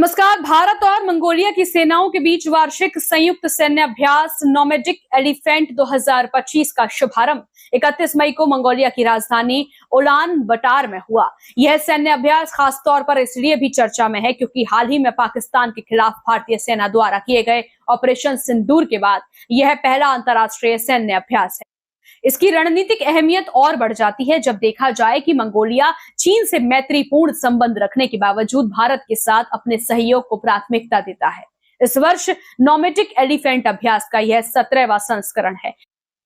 नमस्कार। भारत और मंगोलिया की सेनाओं के बीच वार्षिक संयुक्त सैन्य अभ्यास नोमैडिक एलिफेंट 2025 का शुभारंभ 31 मई को मंगोलिया की राजधानी उलान बटार में हुआ। यह सैन्य अभ्यास खास तौर पर इसलिए भी चर्चा में है क्योंकि हाल ही में पाकिस्तान के खिलाफ भारतीय सेना द्वारा किए गए ऑपरेशन सिंदूर के बाद यह पहला अंतर्राष्ट्रीय सैन्य अभ्यास है। इसकी रणनीतिक अहमियत और बढ़ जाती है जब देखा जाए कि मंगोलिया चीन से मैत्रीपूर्ण संबंध रखने के बावजूद भारत के साथ अपने सहयोग को प्राथमिकता देता है। इस वर्ष नोमैडिक एलिफेंट अभ्यास का यह 17वां संस्करण है,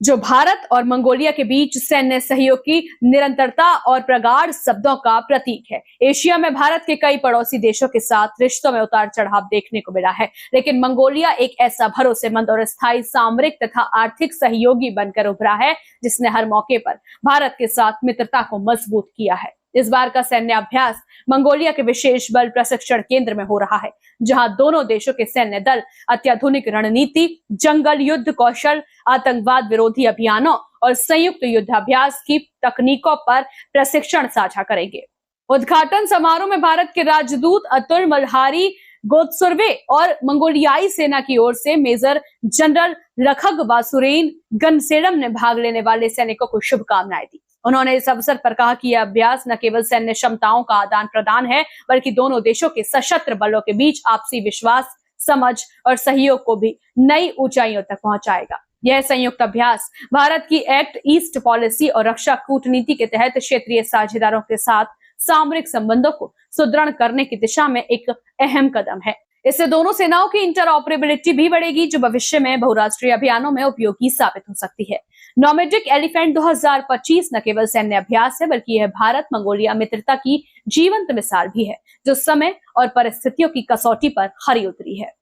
जो भारत और मंगोलिया के बीच सैन्य सहयोग की निरंतरता और प्रगाढ़ शब्दों का प्रतीक है। एशिया में भारत के कई पड़ोसी देशों के साथ रिश्तों में उतार चढ़ाव देखने को मिला है, लेकिन मंगोलिया एक ऐसा भरोसेमंद और स्थायी सामरिक तथा आर्थिक सहयोगी बनकर उभरा है जिसने हर मौके पर भारत के साथ मित्रता को मजबूत किया है। इस बार का सैन्य अभ्यास मंगोलिया के विशेष बल प्रशिक्षण केंद्र में हो रहा है, जहां दोनों देशों के सैन्य दल अत्याधुनिक रणनीति, जंगल युद्ध कौशल, आतंकवाद विरोधी अभियानों और संयुक्त युद्धाभ्यास की तकनीकों पर प्रशिक्षण साझा करेंगे। उद्घाटन समारोह में भारत के राजदूत अतुल मल्हारी गोत्सुर्वे और मंगोलियाई सेना की ओर से मेजर जनरल रखग बासुरेन गनसेडम ने भाग लेने वाले सैनिकों को शुभकामनाएं दी। उन्होंने इस अवसर पर कहा कि यह अभ्यास न केवल सैन्य क्षमताओं का आदान प्रदान है, बल्कि दोनों देशों के सशस्त्र बलों के बीच आपसी विश्वास, समझ और सहयोग को भी नई ऊंचाइयों तक पहुंचाएगा। यह संयुक्त अभ्यास भारत की एक्ट ईस्ट पॉलिसी और रक्षा कूटनीति के तहत क्षेत्रीय साझेदारों के साथ सामरिक संबंधों को सुदृढ़ करने की दिशा में एक अहम कदम है। इससे दोनों सेनाओं की इंटरऑपरेबिलिटी भी बढ़ेगी, जो भविष्य में बहुराष्ट्रीय अभियानों में उपयोगी साबित हो सकती है। नोमैडिक एलिफेंट 2025 न केवल सैन्य अभ्यास है, बल्कि यह भारत मंगोलिया मित्रता की जीवंत मिसाल भी है, जो समय और परिस्थितियों की कसौटी पर खरी उतरी है।